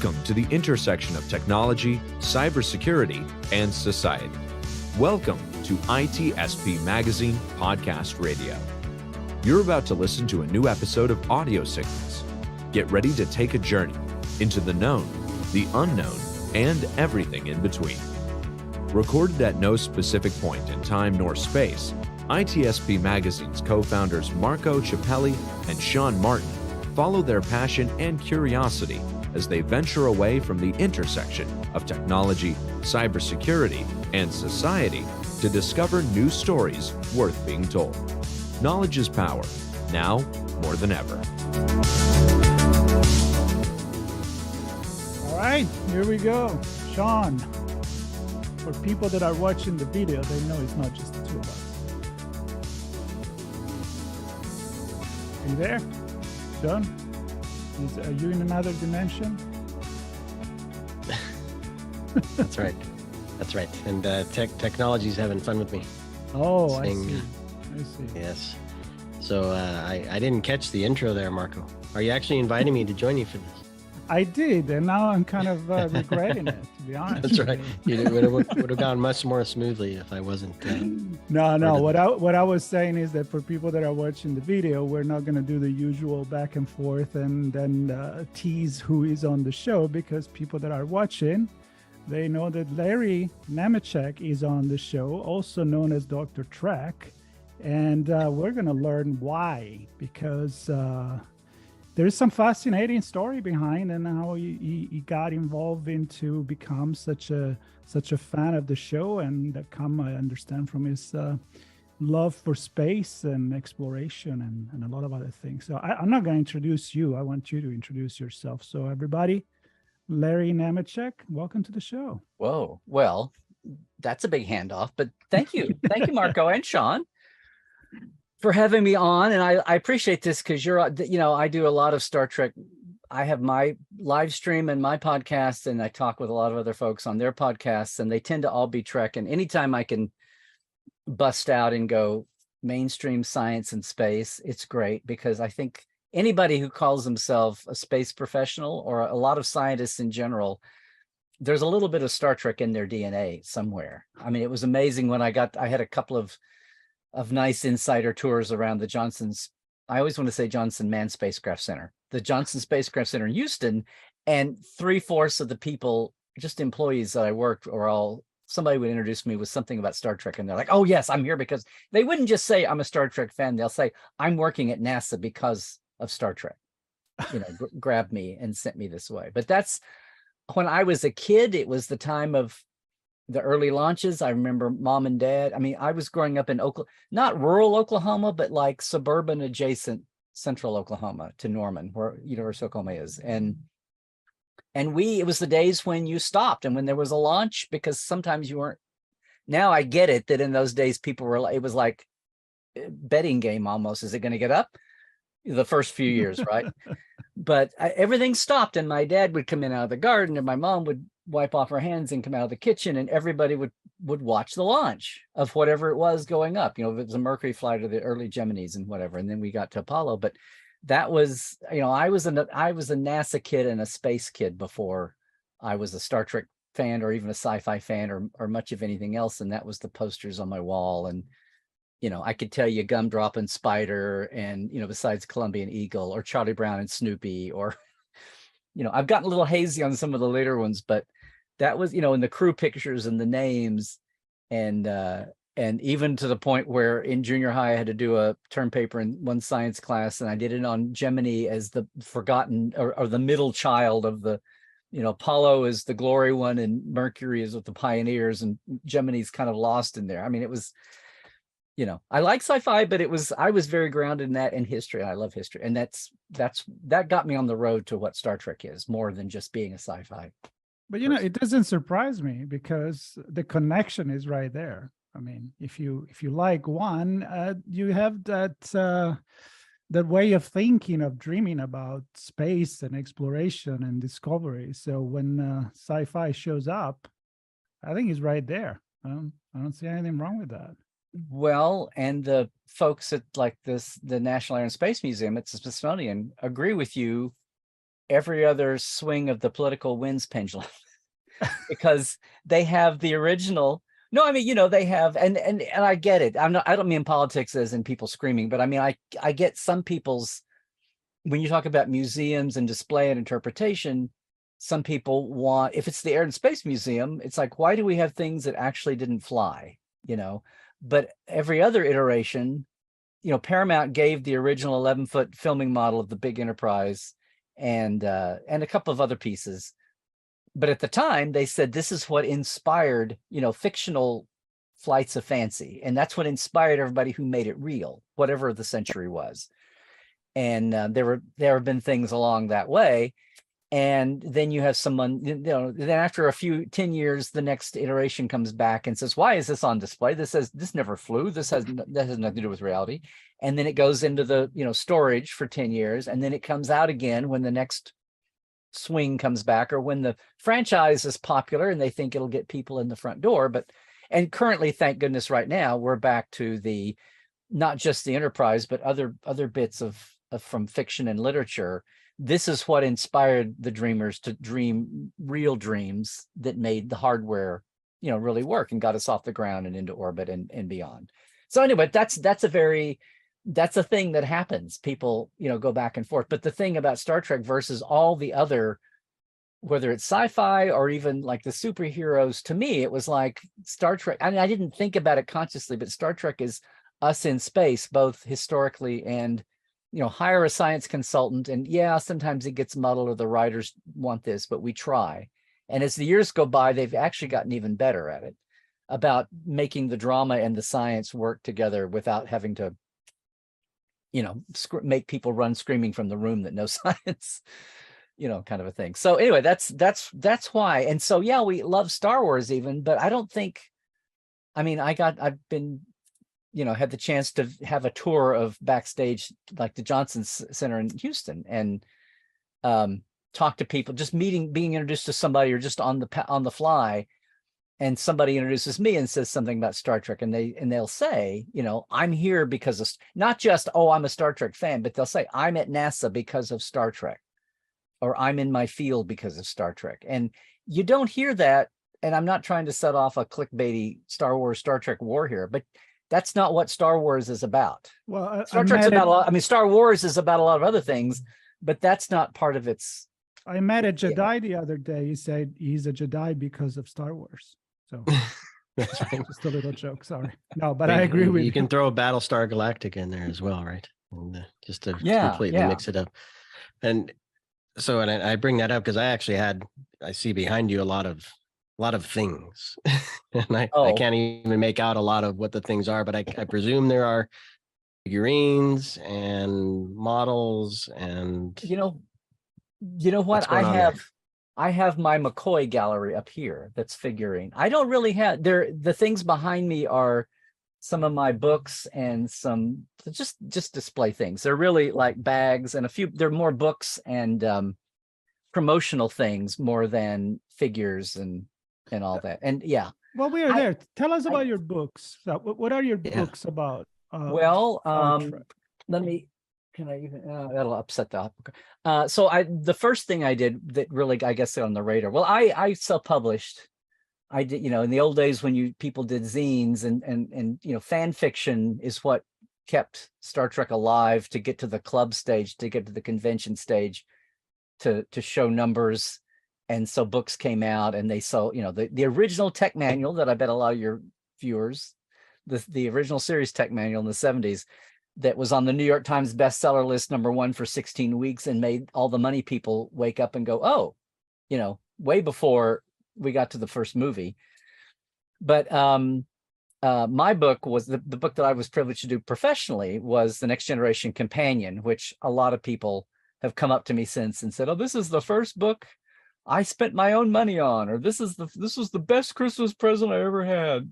Welcome to the intersection of technology, cybersecurity, and society. Welcome to ITSPmagazine Podcast Radio. You're about to listen to a new episode of Audio Signals. Get ready to take a journey into the known, the unknown, and everything in between. Recorded at no specific point in time nor space, ITSP Magazine's co-founders Marco Ciappelli and Sean Martin follow their passion and curiosity as they venture away from the intersection of technology, cybersecurity, and society to discover new stories worth being told. Knowledge is power, now more than ever. All right, here we go. Sean, for people that are watching the video, they know it's not just the two of us. Are you there, Sean? Are you in another dimension? That's right. That's right. And technology's having fun with me. Oh, I see. Yes. So I didn't catch the intro there, Marco. Are you actually inviting me to join you for this? I did, and now I'm kind of regretting it, to be honest. That's right. It would have gone much more smoothly if I wasn't. No. What I was saying is that for people that are watching the video, we're not going to do the usual back and forth and then tease who is on the show, because people that are watching, they know that Larry Nemecek is on the show, also known as Dr. Trek, and we're going to learn why, because there's some fascinating story behind and how he got involved into become such a fan of the show, and that come, I understand, from his love for space and exploration and a lot of other things. So I'm not going to introduce you. I want you to introduce yourself. So everybody, Larry Nemecek, welcome to the show. Whoa, well, that's a big handoff, but thank you. Thank you, Marco and Sean, for having me on. And I appreciate this because I do a lot of Star Trek. I have my live stream and my podcast, and I talk with a lot of other folks on their podcasts, and they tend to all be Trek. And anytime I can bust out and go mainstream science and space, it's great, because I think anybody who calls themselves a space professional, or a lot of scientists in general, there's a little bit of Star Trek in their DNA somewhere. I mean, it was amazing when I had a couple of nice insider tours around the I always want to say Johnson Manned Spacecraft Center, the Johnson Spacecraft Center in Houston, and 3/4 of the people, just employees that I worked, somebody would introduce me with something about Star Trek, and they're like, oh yes, I'm here because they wouldn't just say I'm a Star Trek fan. They'll say I'm working at NASA because of Star Trek, grabbed me and sent me this way. But that's when I was a kid. It was the time of the early launches. I remember mom and dad. I mean, I was growing up in not rural Oklahoma, but like suburban adjacent central Oklahoma to Norman, where University of Oklahoma is. And it was the days when you stopped and when there was a launch, because sometimes you weren't. Now I get it that in those days it was like a betting game almost. Is it going to get up? The first few years, right? But everything stopped, and my dad would come in out of the garden, and my mom would wipe off her hands and come out of the kitchen, and everybody would watch the launch of whatever it was going up. If it was a Mercury flight or the early Geminis and whatever, and then we got to Apollo. But that was, I was a NASA kid and a space kid before I was a Star Trek fan, or even a sci-fi fan, or much of anything else. And that was the posters on my wall. And I could tell you Gumdrop and Spider, and besides Columbian Eagle, or Charlie Brown and Snoopy, or I've gotten a little hazy on some of the later ones, but that was, in the crew pictures and the names, and even to the point where in junior high I had to do a term paper in one science class, and I did it on Gemini as the forgotten or the middle child of the, Apollo is the glory one, and Mercury is with the pioneers, and Gemini's kind of lost in there. I mean, it was, I like sci-fi, but I was very grounded in that, and history. I love history, and that got me on the road to what Star Trek is, more than just being a sci-fi. But it doesn't surprise me, because the connection is right there. I mean, if you like one, you have that way of thinking, of dreaming about space and exploration and discovery. So when sci-fi shows up, I think it's right there. I don't see anything wrong with that. Well, and the folks at the National Air and Space Museum at the Smithsonian agree with you every other swing of the political winds pendulum because they have the original. No, I mean, they have, and I get it. I don't mean politics as in people screaming, but I mean, I get some people's, when you talk about museums and display and interpretation, some people want, if it's the Air and Space Museum, it's like, why do we have things that actually didn't fly? But every other iteration, Paramount gave the original 11-foot filming model of the big Enterprise and a couple of other pieces. But at the time, they said this is what inspired, fictional flights of fancy. And that's what inspired everybody who made it real, whatever the century was. And there have been things along that way. And then you have someone, then after 10 years, the next iteration comes back and says, why is this on display? This never flew. That has nothing to do with reality. And then it goes into the, storage for 10 years. And then it comes out again when the next swing comes back, or when the franchise is popular and they think it'll get people in the front door. And currently, thank goodness, right now, we're back to not just the Enterprise, but other bits of from fiction and literature. This is what inspired the dreamers to dream real dreams that made the hardware, really work and got us off the ground and into orbit and beyond. So anyway, that's a thing that happens. People, go back and forth. But the thing about Star Trek versus all the other, whether it's sci-fi or even like the superheroes, to me, it was like Star Trek. I mean, I didn't think about it consciously, but Star Trek is us in space, both historically and, hire a science consultant. And yeah, sometimes it gets muddled or the writers want this, but we try. And as the years go by, they've actually gotten even better at it, about making the drama and the science work together without having to, make people run screaming from the room that no science, kind of a thing. So anyway, that's why. And so, yeah, we love Star Wars even, but I don't think, I've been, had the chance to have a tour of backstage, like the Johnson Center in Houston, and talk to people, just being introduced to somebody, or just on the fly, and somebody introduces me and says something about Star Trek, and they'll say, I'm here because of, not just, oh, I'm a Star Trek fan, but they'll say, I'm at NASA because of Star Trek, or I'm in my field because of Star Trek. And you don't hear that. And I'm not trying to set off a clickbaity Star Trek war here, but that's not what Star Wars is about. Well, Star Trek's about a lot. Star Wars is about a lot of other things, but that's not part of its. I met a Jedi the other day. He said he's a Jedi because of Star Wars. So That's right. just a little joke. Sorry. No, but I agree with you. You can throw a Battlestar Galactica in there as well, right? And, just to completely mix it up. And so, and I bring that up because I see behind you a lot of things, and I can't even make out a lot of what the things are, but I presume there are figurines and models and what I have my McCoy gallery up here that's figuring. I don't really have the things behind me are some of my books and some just display things. They're really like bags and they're more books and promotional things more than figures and all that. And yeah. Well, we are there. Tell us about your books. What are your books about? Let me, can I even, that'll upset the so the first thing I did that really, I guess, on the radar, well, I self-published. I did, in the old days when people did zines and fan fiction is what kept Star Trek alive, to get to the club stage, to get to the convention stage, to show numbers. And so books came out, and they saw, the original tech manual that I bet a lot of your viewers, the original series tech manual in the 70s, that was on the New York Times bestseller list #1 for 16 weeks and made all the money people wake up and go, oh, way before we got to the first movie. But my book was the book that I was privileged to do professionally was The Next Generation Companion, which a lot of people have come up to me since and said, oh, this is the first book I spent my own money on, or this was the best Christmas present I ever had,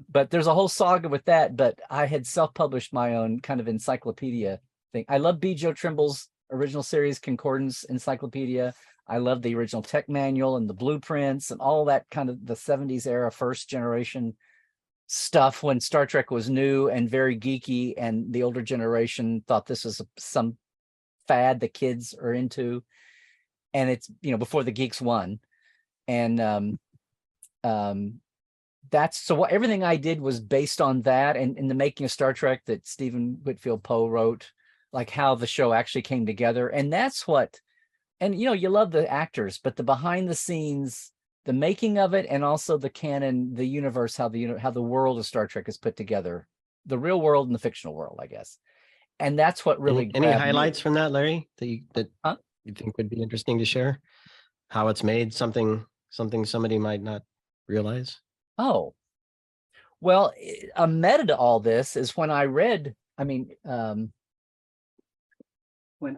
But there's a whole saga with that. But I had self-published my own kind of encyclopedia thing. I love B. Joe Trimble's original series Concordance Encyclopedia. I love the original tech manual and the blueprints and all that kind of the 70s era first generation stuff when Star Trek was new and very geeky, and the older generation thought this was some fad the kids are into, and it's, you know, before the geeks won. And that's so what everything I did was based on that, and in the making of Star Trek that Stephen Whitfield Poe wrote, like how the show actually came together. And that's what, and you know, you love the actors, but the behind the scenes, the making of it, and also the canon, the universe, how the world of Star Trek is put together, the real world and the fictional world, I guess. And that's what really any grabbed highlights me. from that, Larry, that you think would be interesting to share? How it's made something somebody might not realize? Oh, well, a meta to all this is when I read, when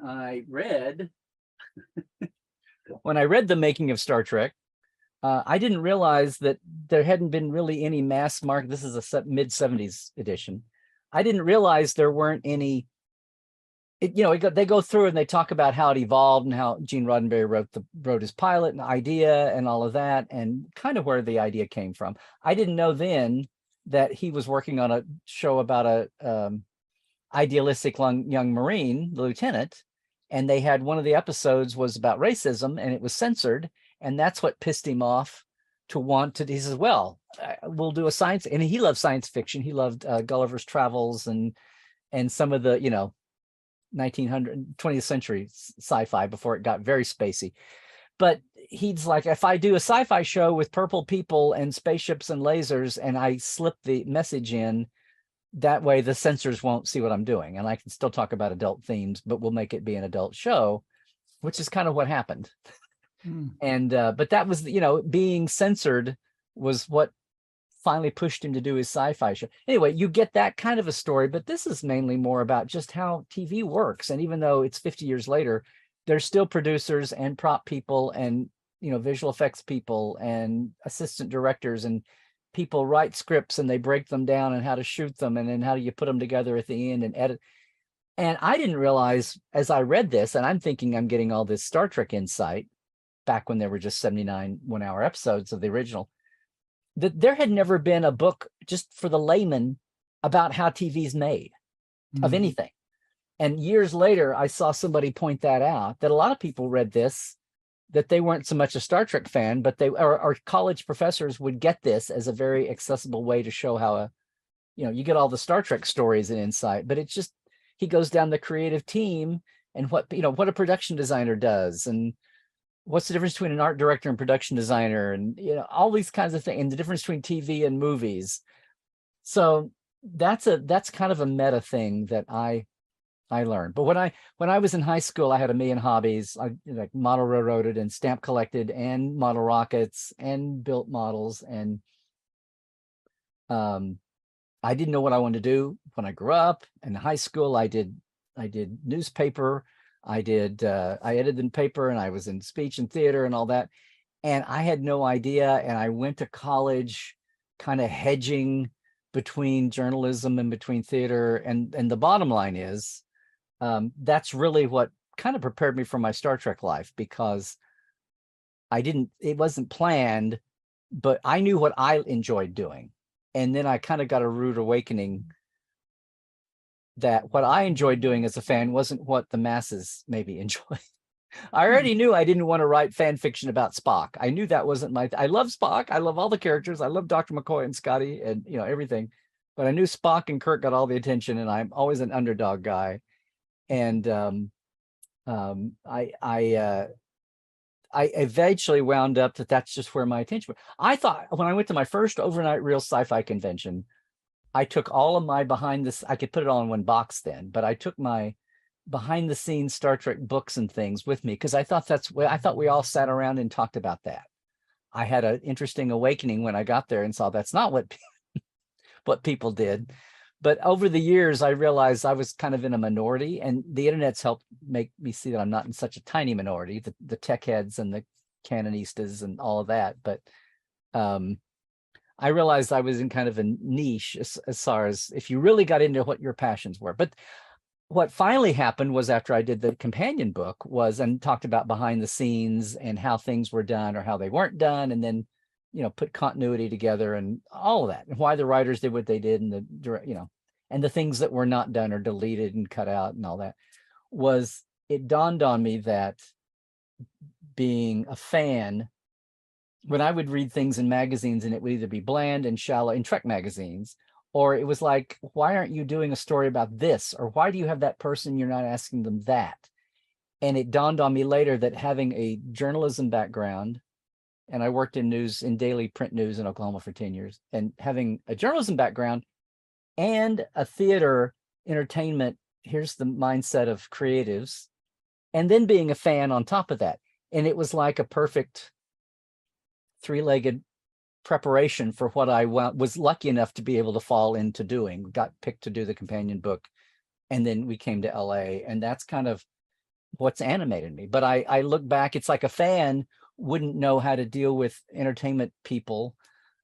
I read The Making of Star Trek, I didn't realize that there hadn't been really any mass market. This is a mid-70s edition. I didn't realize there weren't any. They go through and they talk about how it evolved and how Gene Roddenberry wrote his pilot and idea and all of that, and kind of where the idea came from. I didn't know then that he was working on a show about a idealistic young Marine, the lieutenant, and they had one of the episodes was about racism, and it was censored, and that's what pissed him off to want to. He says, "Well, we'll do a science," and he loved science fiction. He loved Gulliver's Travels and some of the 20th century sci-fi before it got very spacey. But he's like, if I do a sci-fi show with purple people and spaceships and lasers, and I slip the message in, that way the censors won't see what I'm doing, and I can still talk about adult themes, but we'll make it be an adult show, which is kind of what happened. And but that was, being censored was what finally pushed him to do his sci-fi show. Anyway, you get that kind of a story, but this is mainly more about just how TV works. And even though it's 50 years later, there's still producers and prop people and visual effects people and assistant directors, and people write scripts and they break them down and how to shoot them, and then how do you put them together at the end and edit. And I didn't realize as I read this, and I'm thinking I'm getting all this Star Trek insight back when there were just 79 one-hour episodes of the original, that there had never been a book just for the layman about how TV's made of anything. And years later, I saw somebody point that out, that a lot of people read this, that they weren't so much a Star Trek fan, but our college professors would get this as a very accessible way to show how you get all the Star Trek stories and insight, but it's just, he goes down the creative team and what a production designer does, and what's the difference between an art director and production designer, and all these kinds of things, and the difference between TV and movies. So that's kind of a meta thing that I learned. But when I was in high school, I had a million hobbies. I like model railroaded and stamp collected and model rockets and built models, and I didn't know what I wanted to do when I grew up. In high school, I did newspaper. I edited the paper, and I was in speech and theater and all that. And I had no idea. And I went to college kind of hedging between journalism and between theater. And the bottom line is, that's really what kind of prepared me for my Star Trek life, because it wasn't planned, but I knew what I enjoyed doing. And then I kind of got a rude awakening that what I enjoyed doing as a fan wasn't what the masses maybe enjoy. I already knew I didn't want to write fan fiction about Spock. I knew that wasn't I love Spock. I love all the characters. I love Dr. McCoy and Scotty and, everything. But I knew Spock and Kirk got all the attention, and I'm always an underdog guy. And I eventually wound up that's just where my attention went. I thought when I went to my first overnight real sci-fi convention, I took all of my I could put it all in one box then, but I took my behind the scenes Star Trek books and things with me, because I thought we all sat around and talked about that. I had an interesting awakening when I got there and saw that's not what people did. But over the years, I realized I was kind of in a minority, and the internet's helped make me see that I'm not in such a tiny minority, the tech heads and the canonistas and all of that. But I realized I was in kind of a niche as far as if you really got into what your passions were. But what finally happened was, after I did the companion book and talked about behind the scenes and how things were done or how they weren't done, and then, put continuity together and all of that, and why the writers did what they did, and and the things that were not done or deleted and cut out and all that, was it dawned on me that being a fan, when I would read things in magazines and it would either be bland and shallow in Trek magazines, or it was like, why aren't you doing a story about this? Or why do you have that person? You're not asking them that. And it dawned on me later that having a journalism background, and I worked in news, in daily print news in Oklahoma for 10 years, and having a journalism background and a theater entertainment, here's the mindset of creatives, and then being a fan on top of that. And it was like a perfect three-legged preparation for what I was lucky enough to be able to fall into doing. Got picked to do the companion book, and then we came to LA, and that's kind of what's animated me. But I look back, it's like a fan wouldn't know how to deal with entertainment people.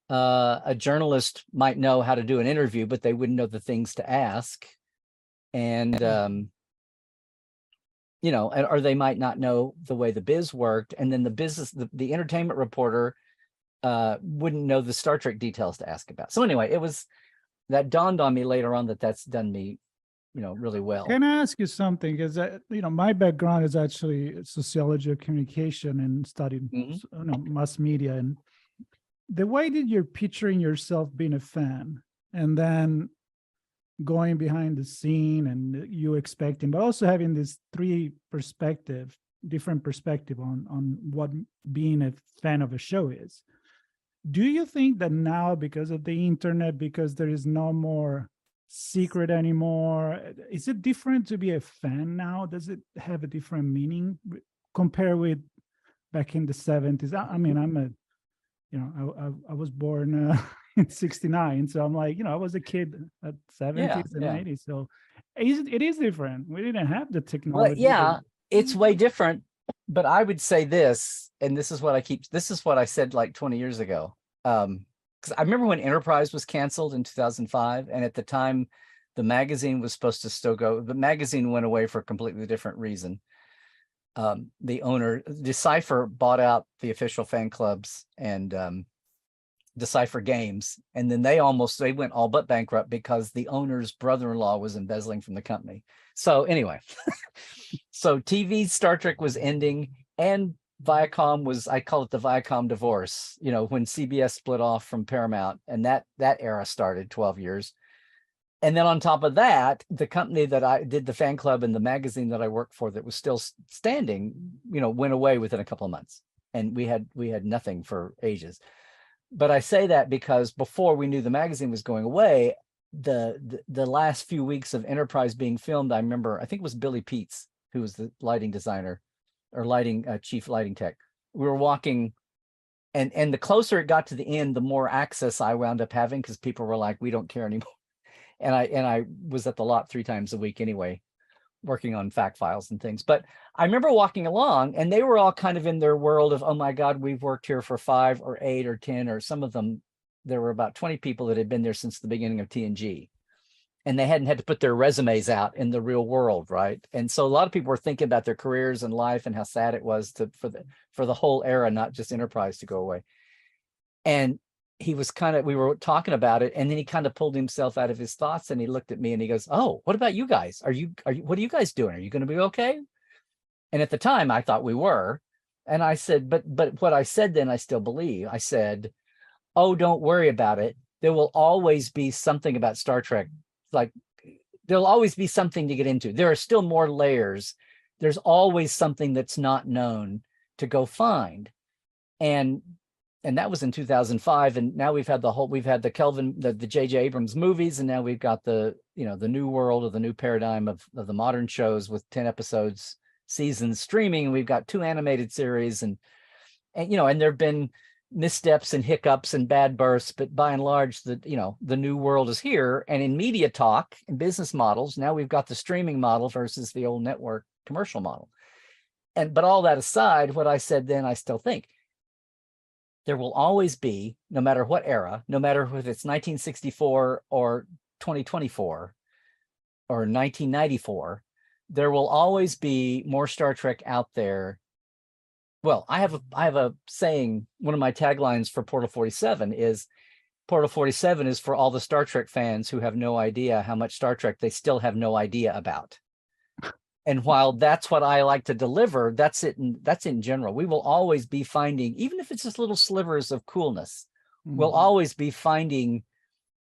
A journalist might know how to do an interview, but they wouldn't know the things to ask. And, you know, or they might not know the way the biz worked. And then the business, the entertainment reporter wouldn't know the Star Trek details to ask about. So anyway, that dawned on me later on that that's done me, you know, really well. Can I ask you something? Because you know, my background is actually sociology of communication and studied mass media. And the way that you're picturing yourself being a fan and then going behind the scene and you expecting, but also having this different perspective on what being a fan of a show is. Do you think that now, because of the internet, because there is no more secret anymore, is it different to be a fan now? Does it have a different meaning compared with back in the 70s? I mean, I was born in 69, so I'm like, you know, I was a kid at 70s and 80s, so it is different. We didn't have the technology. Well, it's way different. But I would say this, and this is what I said like 20 years ago. Because I remember when Enterprise was canceled in 2005, and at the time, the magazine was supposed to still go. The magazine went away for a completely different reason. The owner, Decipher, bought out the official fan clubs and Decipher Games, and then they went all but bankrupt because the owner's brother-in-law was embezzling from the company. So anyway, so TV Star Trek was ending, and Viacom was, I call it the Viacom divorce, you know, when CBS split off from Paramount, and that era started 12 years. And then on top of that, the company that I did the fan club and the magazine that I worked for that was still standing, you know, went away within a couple of months, and we had nothing for ages. But I say that because before we knew the magazine was going away, the last few weeks of Enterprise being filmed, I remember, I think it was Billy Peets, who was the lighting designer or chief lighting tech. We were walking, and the closer it got to the end, the more access I wound up having, because people were like, we don't care anymore. And I was at the lot 3 times a week anyway, working on fact files and things. But I remember walking along, and they were all kind of in their world of, oh my God, we've worked here for 5 or 8 or 10, or some of them, there were about 20 people that had been there since the beginning of TNG. And they hadn't had to put their resumes out in the real world, right? And so a lot of people were thinking about their careers and life and how sad it was for the whole era, not just Enterprise, to go away. And he was we were talking about it, and then he kind of pulled himself out of his thoughts, and he looked at me and he goes, oh, what about you guys? What are you guys doing? Are you going to be okay? And at the time I thought we were. And I said, but what I said then, I still believe. I said, oh, don't worry about it. There will always be something about Star Trek. Like, there'll always be something to get into. There are still more layers. There's always something that's not known to go find. And that was in 2005. And now we've had the Kelvin, the J.J. Abrams movies. And now we've got the new world, or the new paradigm of the modern shows with 10 episodes, seasons streaming. And we've got 2 animated series, and there've been missteps and hiccups and bad bursts, but by and large, the new world is here. And in media talk and business models, now we've got the streaming model versus the old network commercial model. But all that aside, what I said then, I still think there will always be, no matter what era, no matter if it's 1964 or 2024 or 1994, there will always be more Star Trek out there. Well, I have a saying. One of my taglines for Portal 47 is, Portal 47 is for all the Star Trek fans who have no idea how much Star Trek they still have no idea about. And while that's what I like to deliver, that's in general. We will always be finding, even if it's just little slivers of coolness, we'll always be finding,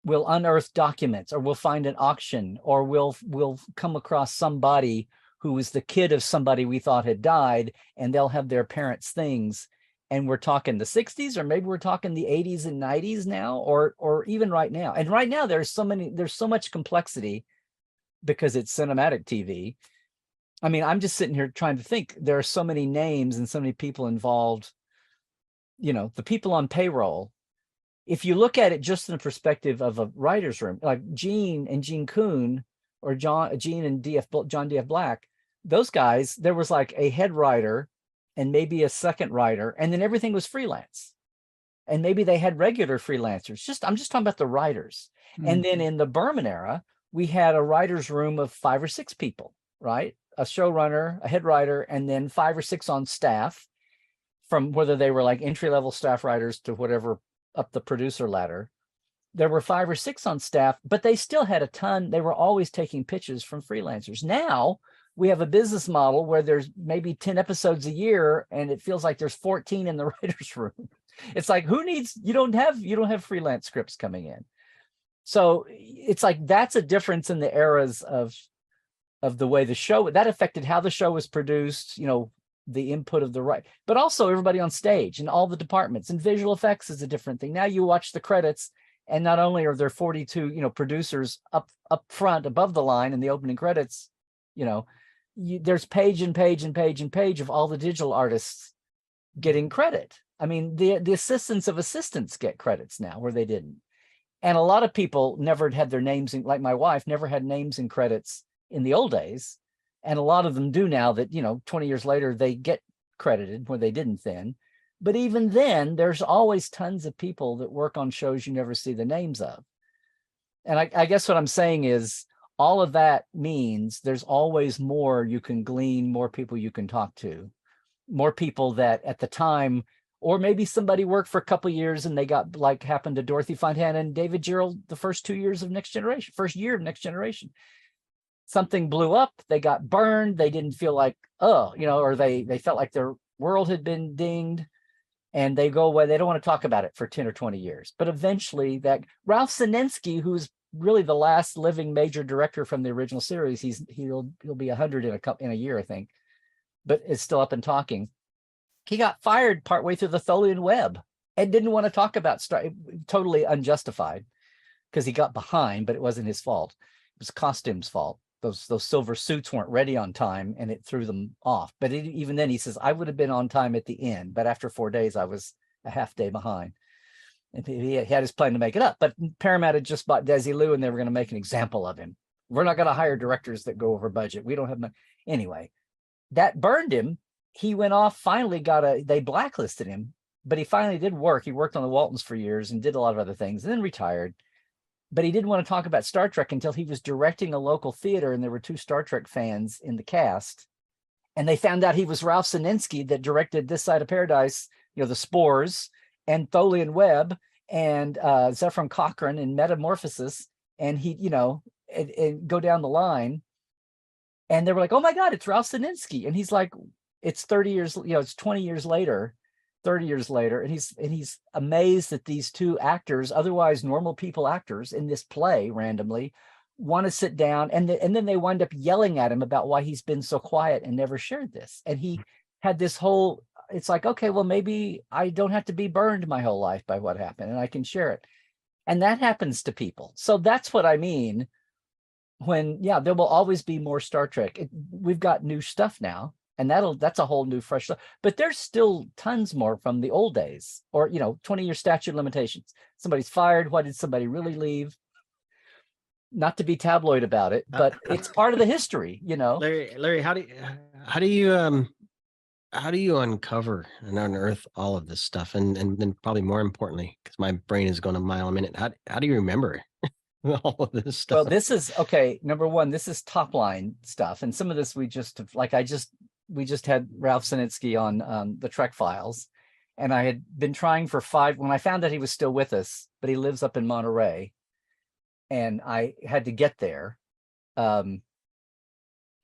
we'll unearth documents, or we'll find an auction, or we'll come across somebody who was the kid of somebody we thought had died, and they'll have their parents' things. And we're talking the 60s, or maybe we're talking the 80s and 90s now, or even right now. And right now there's so much complexity because it's cinematic TV. I mean, I'm just sitting here trying to think. There are so many names and so many people involved. You know, the people on payroll. If you look at it just in the perspective of a writer's room, like Gene and Gene Kuhn, or Gene and John D.F. Black, those guys, there was like a head writer and maybe a second writer, and then everything was freelance. And maybe they had regular freelancers. I'm just talking about the writers. And then in the Berman era, we had a writer's room of 5 or 6 people, right? A showrunner, a head writer, and then 5 or 6 on staff, from whether they were like entry-level staff writers to whatever up the producer ladder. There were 5 or 6 on staff, but they still had a ton. They were always taking pitches from freelancers. Now we have a business model where there's maybe 10 episodes a year, and it feels like there's 14 in the writer's room. It's like, you don't have freelance scripts coming in. So it's like, that's a difference in the eras of the way the show, that affected how the show was produced, you know, the input of the right, but also everybody on stage and all the departments, and visual effects is a different thing. Now you watch the credits, and not only are there 42, you know, producers up front above the line in the opening credits, you know, there's page and page and page and page of all the digital artists getting credit. I mean, the assistants of assistants get credits now where they didn't. And a lot of people never had their names in, like my wife, never had names in credits in the old days. And a lot of them do now that, you know, 20 years later, they get credited where they didn't then. But even then, there's always tons of people that work on shows you never see the names of. And I guess what I'm saying is, all of that means there's always more you can glean, more people you can talk to, more people that at the time, or maybe somebody worked for a couple of years and they got, like happened to Dorothy Fontana and David Gerald the first 2 years of Next Generation, first year of Next Generation. Something blew up, they got burned, they didn't feel like, oh, you know, or they felt like their world had been dinged, and they go away. They don't want to talk about it for 10 or 20 years. But eventually that Ralph Sinensky, who's really the last living major director from the original series, he'll be 100 in a year, I think, but is still up and talking. He got fired partway through the Tholian Web and didn't want to talk about totally unjustified, because he got behind, but it wasn't his fault. It was costume's fault. Those silver suits weren't ready on time, and it threw them off. But even then, he says, I would have been on time at the end, but after 4 days, I was a half day behind. And he had his plan to make it up. But Paramount had just bought Desilu, and they were going to make an example of him. We're not going to hire directors that go over budget. We don't have money. Anyway, that burned him. He went off, finally they blacklisted him, but he finally did work. He worked on the Waltons for years and did a lot of other things, and then retired. But he didn't want to talk about Star Trek until he was directing a local theater, and there were 2 Star Trek fans in the cast. And they found out he was Ralph Sinensky that directed This Side of Paradise, you know, The Spores, and Tholian Web, and Zephram Cochrane and Metamorphosis. And he, you know, and go down the line. And they were like, oh my God, it's Ralph Sinensky. And he's like, it's 30 years, you know, it's 20 years later, 30 years later. And he's amazed that these 2 actors, otherwise normal people actors in this play randomly, want to sit down. And then they wind up yelling at him about why he's been so quiet and never shared this. And he had this whole, it's like, okay, well, maybe I don't have to be burned my whole life by what happened, and I can share it. And that happens to people. So that's what I mean when, yeah, there will always be more Star Trek. We've got new stuff now, and that's a whole new fresh stuff. But there's still tons more from the old days, or, you know, 20-year statute of limitations. Somebody's fired. Why did somebody really leave? Not to be tabloid about it, but it's part of the history, you know. Larry, how do you uncover and unearth all of this stuff? And then probably more importantly, because my brain is going a mile a minute, how do you remember all of this stuff? Well, this is, okay, number one, this is top line stuff. And some of this we just had Ralph Sinensky on the Trek Files. And I had been trying for when I found that he was still with us, but he lives up in Monterey, and I had to get there.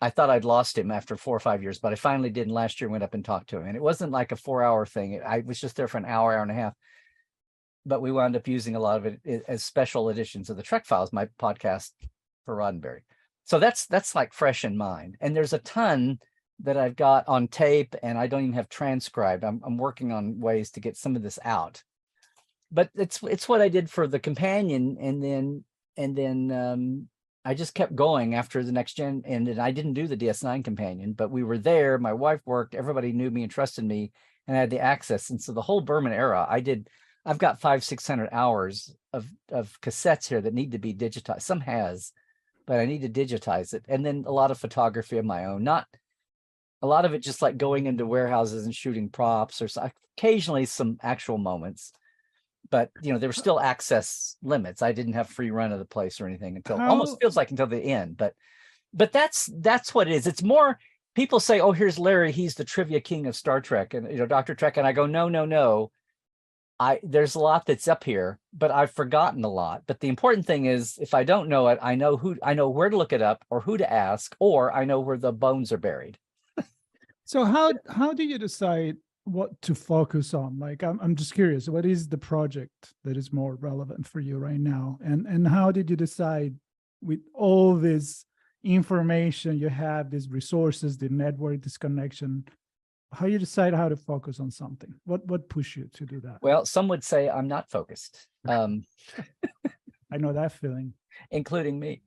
I thought I'd lost him after 4 or 5 years, but I finally did. And last year went up and talked to him. And it wasn't like a 4-hour thing. I was just there for an hour, hour and a half. But we wound up using a lot of it as special editions of the Trek Files, my podcast for Roddenberry. So that's like fresh in mind. And there's a ton that I've got on tape, and I don't even have transcribed. I'm working on ways to get some of this out. But it's what I did for the companion, and then I just kept going after the next gen, and I didn't do the DS9 companion, but we were there. My wife worked. Everybody knew me and trusted me, and I had the access. And so the whole Berman era, I've got 500-600 hours of cassettes here that need to be digitized. Some has, but I need to digitize it. And then a lot of photography of my own, not a lot of it just like going into warehouses and shooting props, or occasionally some actual moments. But there were still access limits. I didn't have free run of the place or anything until almost feels like until the end. But that's what it is. It's more, people say, oh, here's Larry, he's the trivia king of Star Trek and Dr. Trek. And I go, no. There's a lot that's up here, but I've forgotten a lot. But the important thing is, if I don't know it, I know where to look it up, or who to ask, or I know where the bones are buried. So how do you decide what to focus on? Like, I'm just curious, what is the project that is more relevant for you right now? And how did you decide, with all this information you have, these resources, the network, this connection, how you decide how to focus on something? What pushed you to do that? Well, some would say I'm not focused. I know that feeling. Including me.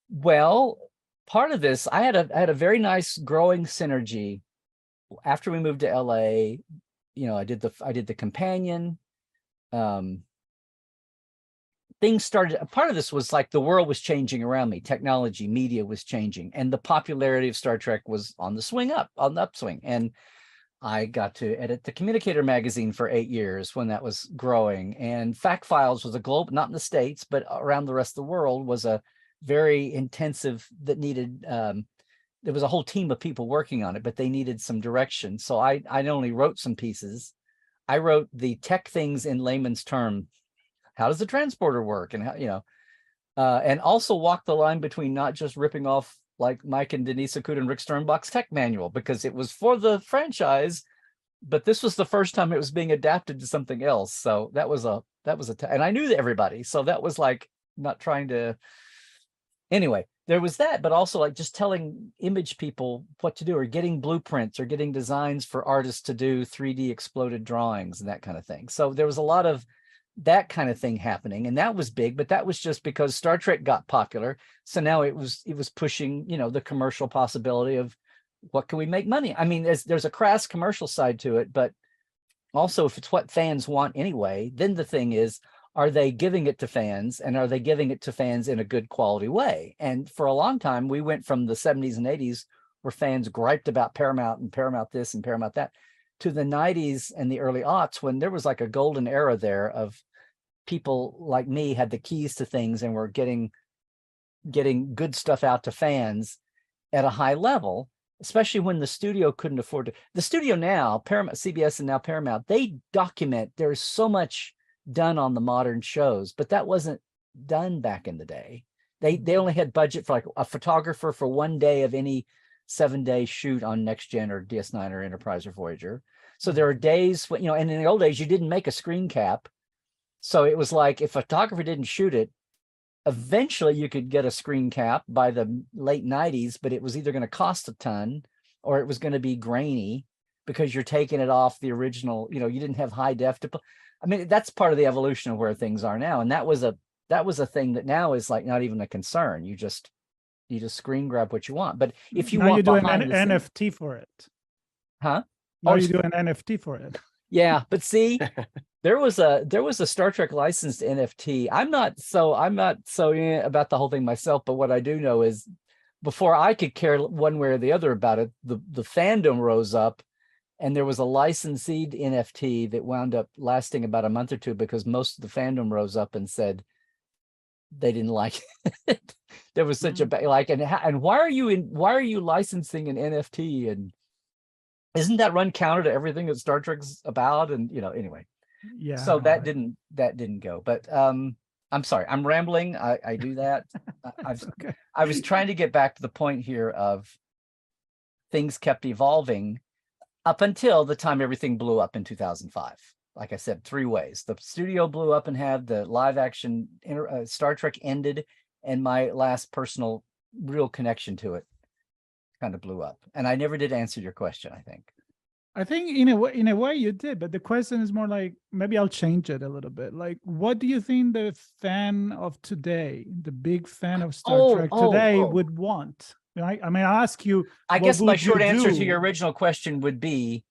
Well, part of this, I had a very nice growing synergy. After we moved to LA, I did the companion. Things started, part of this was like the world was changing around me. Technology, media was changing, and the popularity of Star Trek was on the upswing. And I got to edit the Communicator magazine for 8 years when that was growing. And Fact Files was a global, not in the States, but around the rest of the world, was a very intensive that needed, there was a whole team of people working on it, but they needed some direction. So I not only wrote some pieces, I wrote the tech things in layman's term. How does the transporter work? And how, and also walk the line between not just ripping off like Mike and Denise Akuta and Rick Sternbach's tech manual, because it was for the franchise, but this was the first time it was being adapted to something else. So that was and I knew everybody. So that was like not trying to, anyway, there was that, but also like just telling image people what to do, or getting blueprints, or getting designs for artists to do 3D exploded drawings and that kind of thing. So there was a lot of that kind of thing happening, and that was big, but that was just because Star Trek got popular. So now it was pushing, the commercial possibility of what can we make money? I mean, there's a crass commercial side to it, but also if it's what fans want anyway, then the thing is, are they giving it to fans, and are they giving it to fans in a good quality way? And for a long time, we went from the 70s and 80s where fans griped about Paramount and Paramount this and Paramount that, to the 90s and the early aughts, when there was like a golden era there of people like me had the keys to things and were getting good stuff out to fans at a high level, especially when the studio couldn't afford to. The studio now, Paramount, CBS, and now Paramount, they document, there's so much done on the modern shows, but that wasn't done back in the day. They only had budget for like a photographer for 1 day of any 7-day shoot on Next Gen or DS9 or Enterprise or Voyager. So there are days when, and in the old days, you didn't make a screen cap. So it was like, if a photographer didn't shoot it, eventually you could get a screen cap by the late 90s, but it was either going to cost a ton or it was going to be grainy because you're taking it off the original, you didn't have high def to. I mean, that's part of the evolution of where things are now. And that was a thing that now is like not even a concern. You just screen grab what you want. But if you want, you're doing an NFT for it. Huh? Now you do an NFT for it. Yeah, but see, there was a Star Trek licensed NFT. I'm not so about the whole thing myself, but what I do know is before I could care one way or the other about it, the fandom rose up, and there was a licensed NFT that wound up lasting about a month or two because most of the fandom rose up and said they didn't like it. There was such a and why are you licensing an NFT, and isn't that run counter to everything that Star Trek's about? And anyway, yeah. So that didn't go. But I'm sorry, I'm rambling. I do that. I was trying to get back to the point here of things kept evolving up until the time everything blew up in 2005. Like I said, 3 ways. The studio blew up and had the live action Star Trek ended, and my last personal real connection to it kind of blew up. And I never did answer your question, I think. I think in a way you did, but the question is more like, maybe I'll change it a little bit. Like, what do you think the fan of today, the big fan of Star Trek today would want? Right? I mean, I'll ask you. I guess my short answer to your original question would be,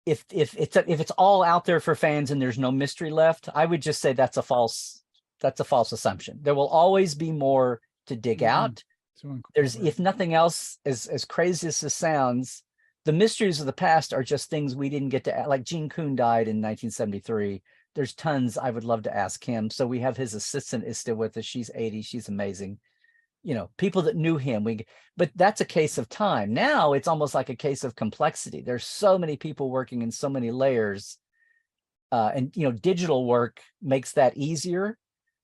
if it's all out there for fans and there's no mystery left, I would just say that's a false assumption. There will always be more to dig out. There's, if nothing else, as crazy as this sounds, the mysteries of the past are just things we didn't get to, like Gene Kuhn died in 1973. There's tons I would love to ask him. So we have his assistant is still with us. She's 80. She's amazing. You know, people that knew him, but that's a case of time. Now it's almost like a case of complexity. There's so many people working in so many layers. And, you know, digital work makes that easier,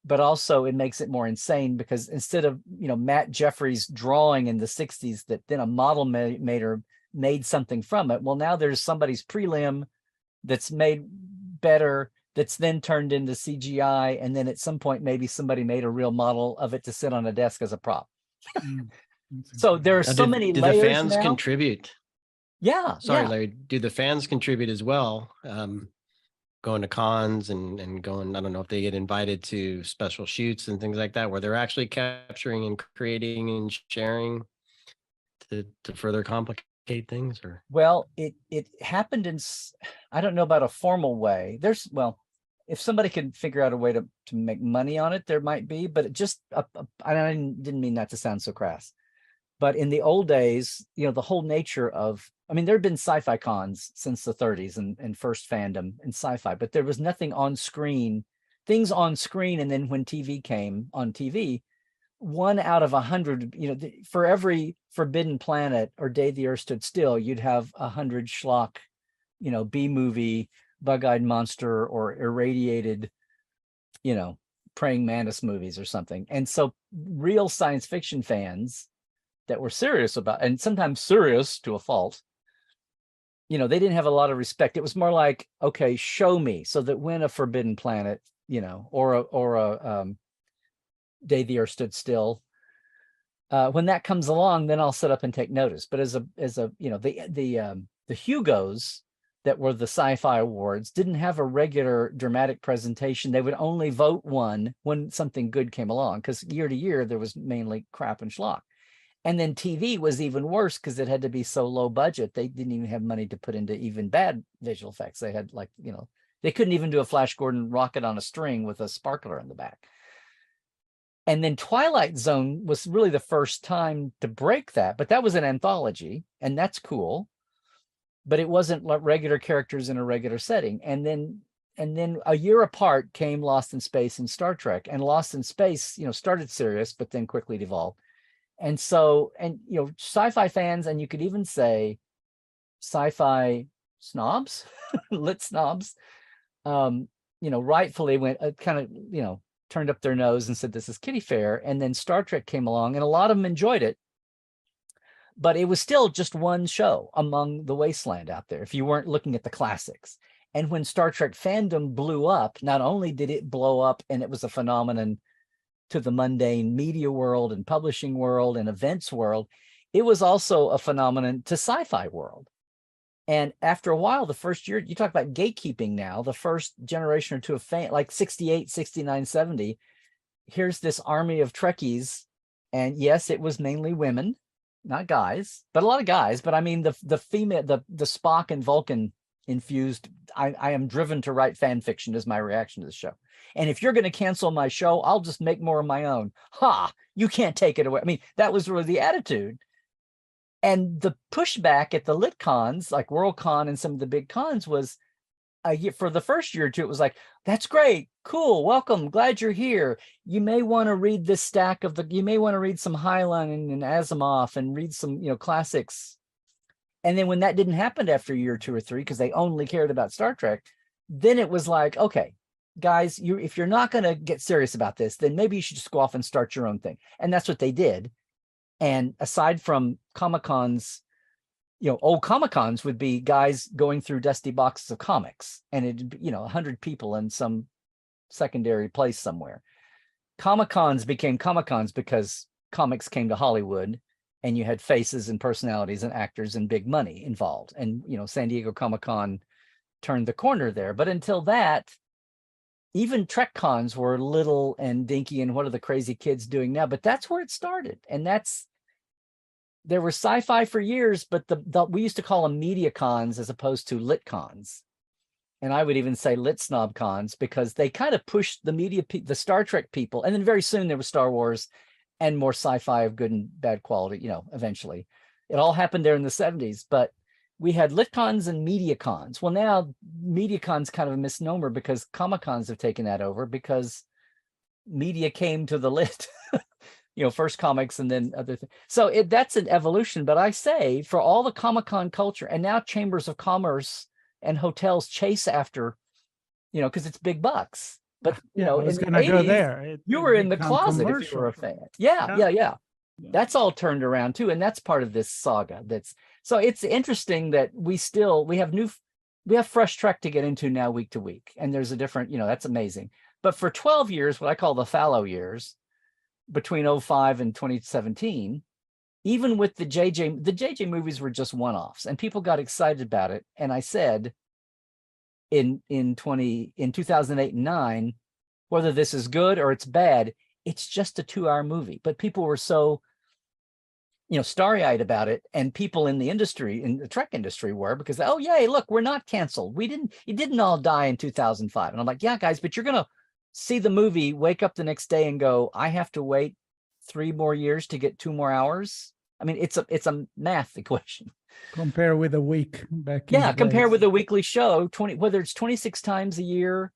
but also it makes it more insane, because instead of, you know, Matt Jeffries drawing in the 60s that then a model made something from it. Well, now there's somebody's prelim that's made better, that's then turned into CGI. And then at some point, maybe somebody made a real model of it to sit on a desk as a prop. So there are so many layers. Do the fans contribute? Yeah. Sorry, Larry. Do the fans contribute as well? Going to cons and going, I don't know if they get invited to special shoots and things like that, where they're actually capturing and creating and sharing to further complicate things? Or well, it happened in, I don't know about a formal way. There's, well, if somebody could figure out a way to make money on it, there might be, but it just I didn't mean that to sound so crass, but in the old days, you know, the whole nature of, I mean, there have been sci-fi cons since the 30s and first Fandom and sci-fi, but there was nothing on screen, things on screen. And then when TV came on TV, 1 out of 100, you know, for every Forbidden Planet or Day the Earth Stood Still, you'd have 100 schlock, you know, B-movie, bug-eyed monster or irradiated, you know, praying mantis movies or something. And so real science fiction fans that were serious about, and sometimes serious to a fault, you know, they didn't have a lot of respect. It was more like, okay, show me, so that when a Forbidden Planet, you know, or a Day the Earth Stood Still, when that comes along, then I'll sit up and take notice. But as a you know, the Hugos that were the sci-fi awards didn't have a regular dramatic presentation. They would only vote one when something good came along, because year to year there was mainly crap and schlock. And then TV was even worse because it had to be so low budget. They didn't even have money to put into even bad visual effects. They had, like, you know, they couldn't even do a Flash Gordon rocket on a string with a sparkler in the back. And then Twilight Zone was really the first time to break that, but that was an anthology, and that's cool, but it wasn't like regular characters in a regular setting. And then a year apart came Lost in Space and Star Trek, and Lost in Space, you know, started serious, but then quickly devolved. And so, and, you know, sci-fi fans, and you could even say sci-fi snobs, lit snobs, you know, rightfully went kind of, you know, turned up their nose and said, this is kiddie fair. And then Star Trek came along, and a lot of them enjoyed it, but it was still just one show among the wasteland out there if you weren't looking at the classics. And when Star Trek fandom blew up, not only did it blow up and it was a phenomenon to the mundane media world and publishing world and events world, it was also a phenomenon to sci-fi world. And after a while, the first year, you talk about gatekeeping now, the first generation or two of fan, like 68, 69, 70, here's this army of Trekkies. And yes, it was mainly women, not guys, but a lot of guys. But I mean, the female, the Spock and Vulcan infused, I am driven to write fan fiction is my reaction to the show. And if you're going to cancel my show, I'll just make more of my own. Ha, you can't take it away. I mean, that was really the attitude. And the pushback at the lit cons, like Worldcon and some of the big cons, was for the first year or two, it was like, that's great, cool, welcome, glad you're here. You may want to read this stack of you may want to read some Heinlein and Asimov and read some, you know, classics. And then when that didn't happen after a year or two or three, because they only cared about Star Trek, then it was like, okay, guys, if you're not going to get serious about this, then maybe you should just go off and start your own thing. And that's what they did. And aside from Comic-Cons, old Comic-Cons would be guys going through dusty boxes of comics, and it'd be, 100 people in some secondary place somewhere. Comic-Cons became Comic-Cons because comics came to Hollywood, and you had faces and personalities and actors and big money involved. And, San Diego Comic-Con turned the corner there. But until that, even Trek cons were little and dinky and what are the crazy kids doing now? But that's where it started. And there were sci-fi for years, but we used to call them media cons as opposed to lit cons. And I would even say lit snob cons, because they kind of pushed the media, the Star Trek people. And then very soon there was Star Wars and more sci-fi of good and bad quality, eventually. It all happened there in the 70s, but we had lit cons and media cons. Well, now media cons kind of a misnomer because Comic Cons have taken that over, because media came to the lit, first comics and then other things. So that's an evolution. But I say for all the Comic-Con culture, and now chambers of commerce and hotels chase after, because it's big bucks. But I was gonna go there. You were in the closet if you were a fan. Yeah. That's all turned around too, and that's part of this saga. So it's interesting that we have fresh Trek to get into now week to week, and there's a different, that's amazing. But for 12 years, what I call the fallow years, between 2005 and 2017, even with the JJ movies were just one-offs, and people got excited about it. And I said in 2008 and 2009, whether this is good or it's bad, it's just a 2-hour movie. But people were so starry-eyed about it, and people in the industry, in the Trek industry, were, because oh yay, look, we're not canceled. It didn't all die in 2005. And I'm like, yeah, guys, but you're gonna see the movie, wake up the next day and go, I have to wait 3 more years to get 2 more hours. I mean, it's a math equation. Compare with a week back. Compare with a weekly show, whether it's 26 times a year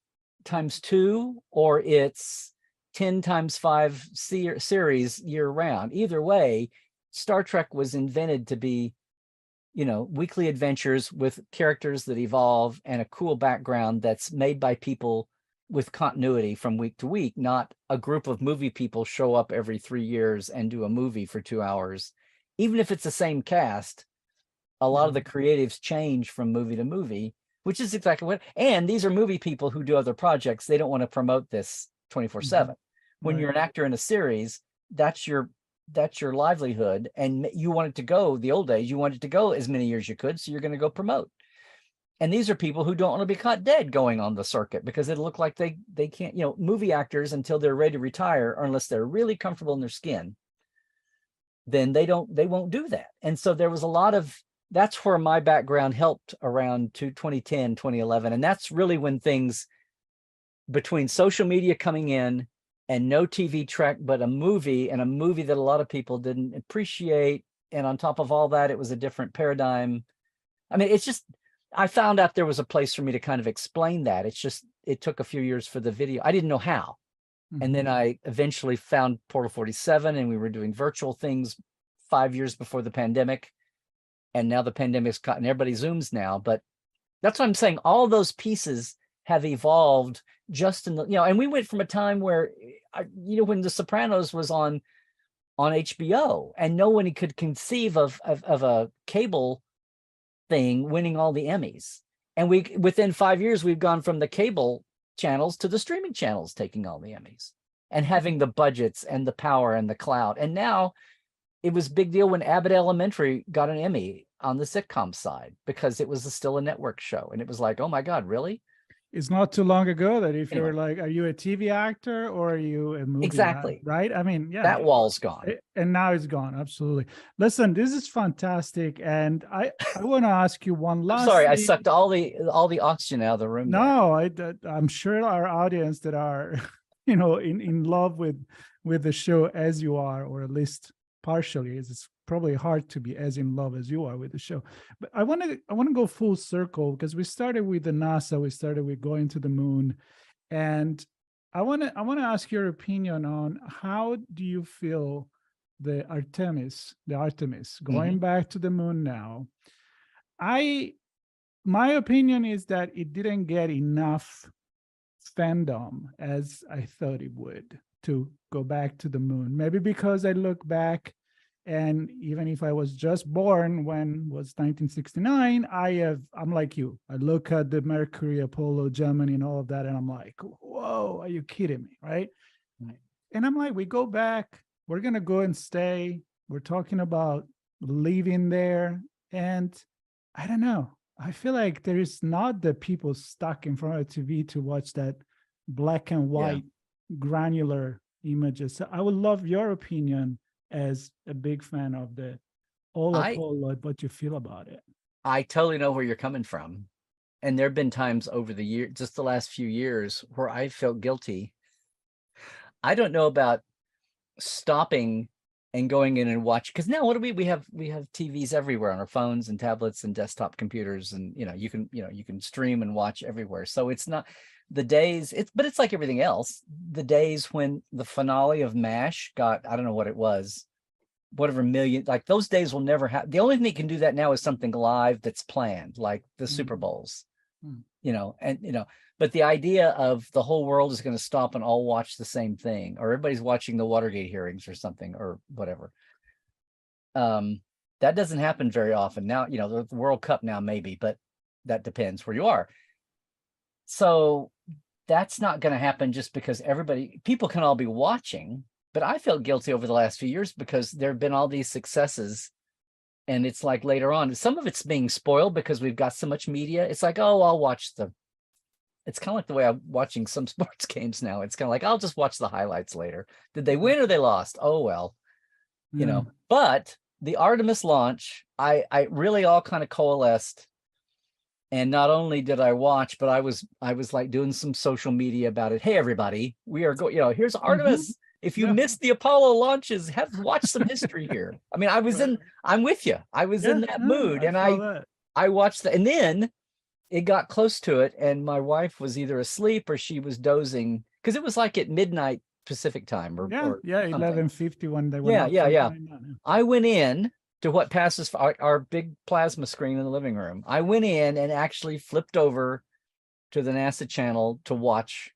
times 2, or it's 10 times 5 series year round. Either way, Star Trek was invented to be, weekly adventures with characters that evolve and a cool background that's made by people with continuity from week to week, not a group of movie people show up every 3 years and do a movie for 2 hours. Even if it's the same cast, a lot of the creatives change from movie to movie, which is exactly what, and these are movie people who do other projects. They don't want to promote this 24/7. When you're an actor in a series, that's your livelihood, and you want it to go, the old days, you want it to go as many years as you could, so you're going to go promote. And these are people who don't want to be caught dead going on the circuit, because it'll look like they can't, movie actors, until they're ready to retire, or unless they're really comfortable in their skin, then they won't do that. And so there was a lot of, that's where my background helped around 2010, 2011. And that's really when things, between social media coming in and no TV Trek, but a movie, and a movie that a lot of people didn't appreciate. And on top of all that, it was a different paradigm. I mean, it's just, I found out there was a place for me to kind of explain that. It took a few years for the video. I didn't know how. And then I eventually found Portal 47, and we were doing virtual things 5 years before the pandemic. And now the pandemic's caught, and everybody Zooms now. But that's what I'm saying. All those pieces have evolved just in the, and we went from a time where, when The Sopranos was on HBO, and no one could conceive of a cable thing winning all the Emmys. And within 5 years, we've gone from the cable channels to the streaming channels taking all the Emmys and having the budgets and the power and the clout. And now it was a big deal when Abbott Elementary got an Emmy on the sitcom side, because it was still a network show. And it was like, oh my God, really? It's not too long ago that if you're like, are you a TV actor or are you a movie exactly actor, right? I mean, yeah, that wall's gone. And now it's gone. Absolutely. Listen, this is fantastic. And I want to ask you one last Sorry, thing. I sucked all the oxygen out of the room. No, I'm sure our audience that are, in love with the show as you are, or at least partially, it's probably hard to be as in love as you are with the show. But I want to go full circle, because we started with the NASA, we started with going to the moon, and I want to ask your opinion on how do you feel the Artemis going back to the moon now. My opinion is that it didn't get enough fandom as I thought it would to go back to the moon. Maybe because I look back, and even if I was just born when was 1969, I'm like you. I look at the Mercury, Apollo, Gemini, and all of that, and I'm like, whoa, are you kidding me, right? And I'm like, we go back, we're gonna go and stay. We're talking about living there, and I don't know. I feel like there is not the people stuck in front of the TV to watch that black and white granular images. So I would love your opinion as a big fan of the Apollo, what you feel about it. I totally know where you're coming from. And there have been times over the year, just the last few years, where I felt guilty. I don't know about stopping and going in and watch, because now what do we have TVs everywhere on our phones and tablets and desktop computers, and you can stream and watch everywhere. So it's not the days, but it's like everything else. The days when the finale of MASH got, I don't know what it was, whatever million, like those days will never happen. The only thing that can do that now is something live that's planned, like the Super Bowls, but the idea of the whole world is going to stop and all watch the same thing, or everybody's watching the Watergate hearings or something or whatever. That doesn't happen very often now. The World Cup now maybe, but that depends where you are. So that's not going to happen just because people can all be watching. But I felt guilty over the last few years because there have been all these successes, and it's like later on, some of it's being spoiled because we've got so much media. It's like, oh, I'll watch it's kind of like the way I'm watching some sports games now. It's kind of like, I'll just watch the highlights later. Did they win or they lost? Oh, well, but the Artemis launch, I really all kind of coalesced. And not only did I watch, but I was like doing some social media about it. Hey, everybody, we are going, here's Artemis. If you missed the Apollo launches, watch some history here. I mean, I'm with you. I was in that mood, and I watched that, and then it got close to it, and my wife was either asleep or she was dozing, because it was like at midnight Pacific time, or 11:50 when they went. Yeah. I went in to what passes for our big plasma screen in the living room. I went in and actually flipped over to the NASA channel to watch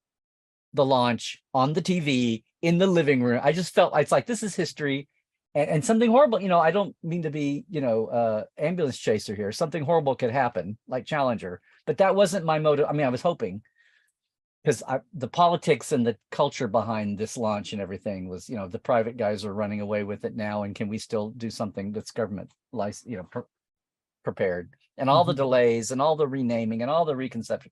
the launch on the TV in the living room. I just felt it's like, this is history, and something horrible. I don't mean to be, ambulance chaser here. Something horrible could happen, like Challenger, but that wasn't my motive. I mean, I was hoping, because the politics and the culture behind this launch and everything was, the private guys are running away with it now, and can we still do something that's government prepared, and all the delays and all the renaming and all the reconception,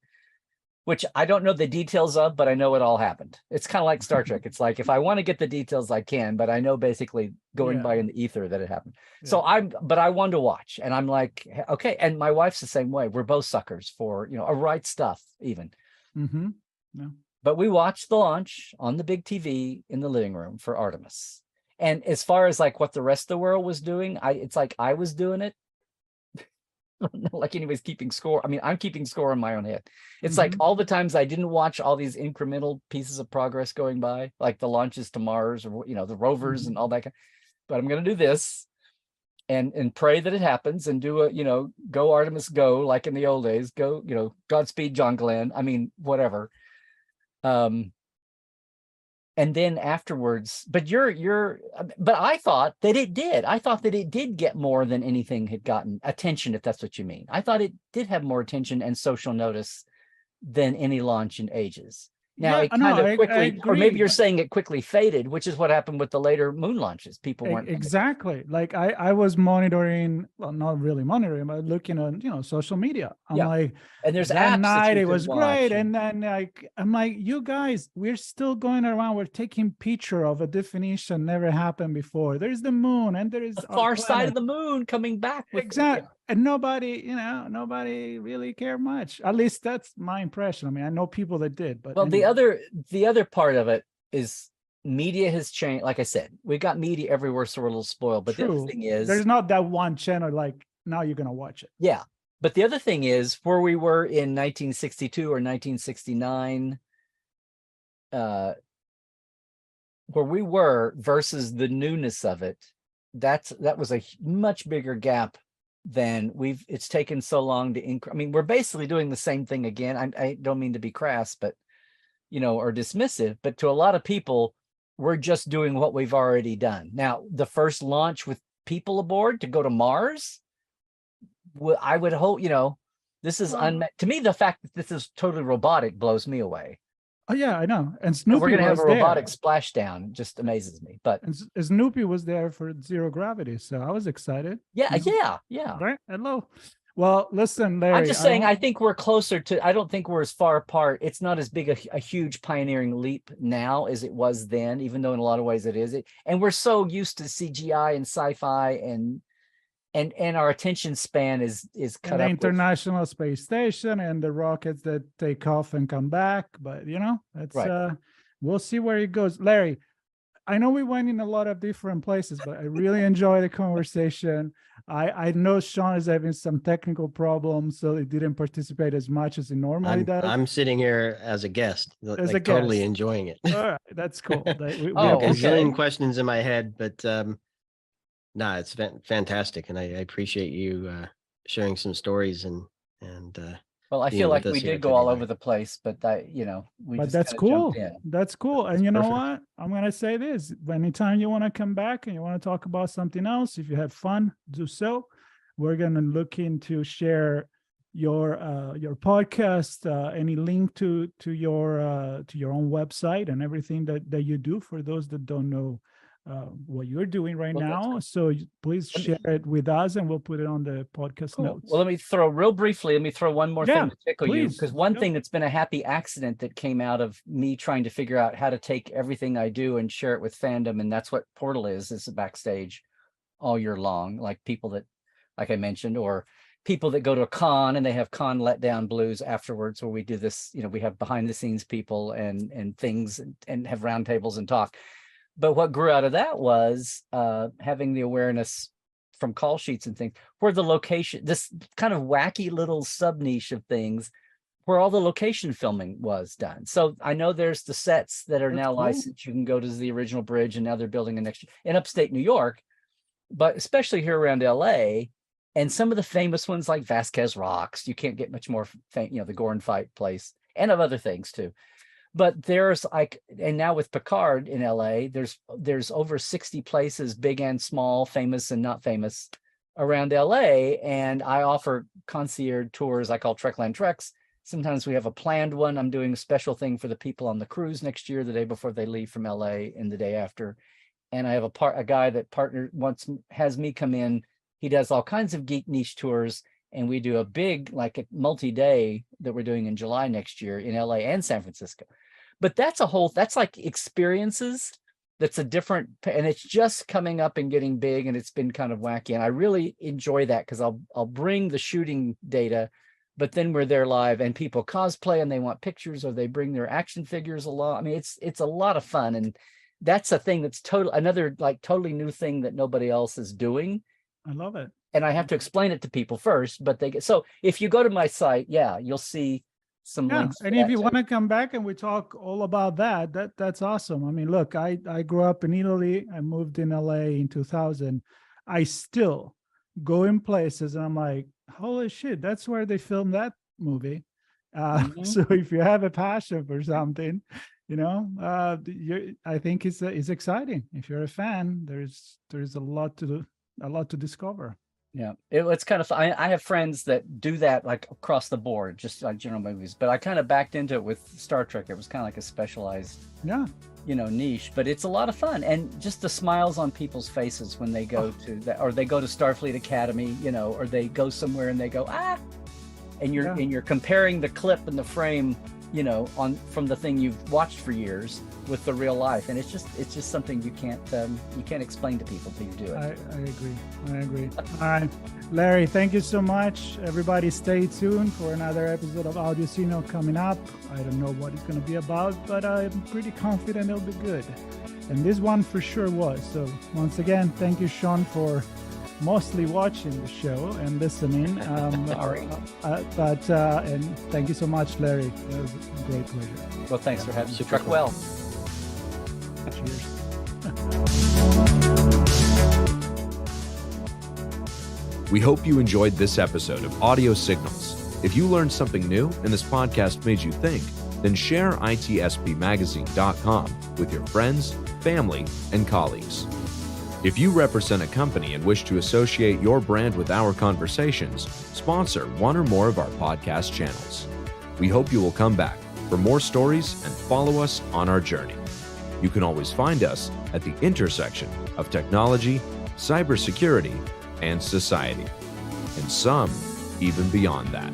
which I don't know the details of, but I know it all happened. It's kind of like Star Trek. It's like, if I want to get the details, I can, but I know basically going by in the ether that it happened. Yeah. So but I wanted to watch, and I'm like, okay. And my wife's the same way. We're both suckers for, right stuff even. Yeah. But we watched the launch on the big TV in the living room for Artemis. And as far as like what the rest of the world was doing, it's like I was doing it. Not like anybody's keeping score. I mean, I'm keeping score in my own head. It's like all the times I didn't watch all these incremental pieces of progress going by, like the launches to Mars, or the rovers and all that. But I'm going to do this and pray that it happens, and do a, go Artemis, go, like in the old days, go, Godspeed John Glenn. I mean, whatever. And then afterwards, but I thought that it did get more than anything had gotten attention, if that's what you mean. I thought it did have more attention and social notice than any launch in ages. Now it kind of quickly, or maybe you're saying it quickly faded, which is what happened with the later moon launches. People weren't exactly like I was monitoring, well, not really monitoring, but looking on social media. I'm like, and there's that apps night it was great, and then I'm like, you guys, we're still going around. We're taking picture of a definition never happened before. There's the moon, and there is the far side of the moon coming back. Exactly. And nobody really cared much. At least that's my impression. I mean, I know people that did, but anyway. the other part of it is media has changed. Like I said, we've got media everywhere, so we're a little spoiled. But the other thing is, there's not that one channel like now you're gonna watch it. Yeah, but the other thing is, where we were in 1962 or 1969, where we were versus the newness of it, that was a much bigger gap than it's taken so long to I mean, we're basically doing the same thing again. I don't mean to be crass, but or dismissive, but to a lot of people, we're just doing what we've already done. Now, the first launch with people aboard to go to Mars, I would hope, this is to me, the fact that this is totally robotic blows me away. Oh yeah, I know. And Snoopy we're going to have a robotic there. splashdown. Just amazes me. But Snoopy was there for Zero Gravity, so I was excited. Yeah. Right. Hello. Well, listen, Larry. I'm just saying, I think we're closer to. I don't think we're as far apart. It's not as big a huge pioneering leap now as it was then, even though in a lot of ways it is. And we're so used to CGI and sci-fi and our attention span is cut the up. International Space Station and the rockets that take off and come back. But that's right. We'll see where it goes. Larry, I know we went in a lot of different places, but I really enjoyed the conversation. I know Sean is having some technical problems, so he didn't participate as much as he normally does. I'm sitting here as a guest, totally enjoying it. All right, that's cool. We have a zillion questions in my head, but no, it's fantastic, and I appreciate you sharing some stories and. Well, I feel like we did go all over the place, but But that's cool. That's cool. And you know what? I'm gonna say this: anytime you want to come back and you want to talk about something else, if you have fun, do so. We're gonna look into share your podcast, any link to your own website and everything that you do for those that don't know what you're doing right now. So please share it with us and we'll put it on the podcast notes. Well, let me throw one more thing to tickle you, because one thing that's been a happy accident that came out of me trying to figure out how to take everything I do and share it with Fandom, and that's what Portal is a backstage all year long, like people that, like I mentioned, or people that go to a con and they have con letdown blues afterwards, where we do this, we have behind the scenes people and things and have roundtables and talk. But what grew out of that was having the awareness from call sheets and things, where the location, this kind of wacky little sub niche of things, where all the location filming was done. So I know there's the sets that are now licensed. You can go to the original bridge, and now they're building an extra in upstate New York, but especially here around LA. And some of the famous ones like Vasquez Rocks, you can't get much more, the Gorn Fight place, and of other things too. But there's and now with Picard in LA, there's over 60 places, big and small, famous and not famous, around LA. And I offer concierge tours I call Trekland Treks. Sometimes we have a planned one. I'm doing a special thing for the people on the cruise next year, the day before they leave from LA and the day after. And I have a guy that has me come in. He does all kinds of geek niche tours. And we do a big, like a multi-day that we're doing in July next year in LA and San Francisco. But that's like experiences. That's a different, and it's just coming up and getting big, and it's been kind of wacky. And I really enjoy that, because I'll bring the shooting data, but then we're there live and people cosplay and they want pictures, or they bring their action figures along. I mean, it's a lot of fun. And that's a thing that's another totally new thing that nobody else is doing. I love it. And I have to explain it to people first, but so if you go to my site, you'll see some links. And if you want to come back and we talk all about that's awesome. I mean, look, I grew up in Italy. I moved in LA in 2000. I still go in places and I'm like, holy shit, that's where they filmed that movie. So if you have a passion for something, I think it's exciting. If you're a fan, there's a lot to discover. Yeah, it's kind of fun. I have friends that do that like across the board, just like general movies. But I kind of backed into it with Star Trek. It was kind of like a specialized, niche. But it's a lot of fun, and just the smiles on people's faces when they go to that, or they go to Starfleet Academy, or they go somewhere and they go and you're comparing the clip and the frame, from the thing you've watched for years with the real life, and it's just something you can't explain to people till you do it. I agree. All right, Larry, thank you so much. Everybody stay tuned for another episode of Audio Signal coming up. I don't know what it's going to be about, but I'm pretty confident it'll be good, and this one for sure was. So once again, thank you, Sean, for mostly watching the show and listening. And thank you so much, Larry. It was a great pleasure. Well, thanks for having me. Truck well. Cheers. We hope you enjoyed this episode of Audio Signals. If you learned something new and this podcast made you think, then share ITSPmagazine.com with your friends, family, and colleagues. If you represent a company and wish to associate your brand with our conversations, sponsor one or more of our podcast channels. We hope you will come back for more stories and follow us on our journey. You can always find us at the intersection of technology, cybersecurity, and society, and some even beyond that.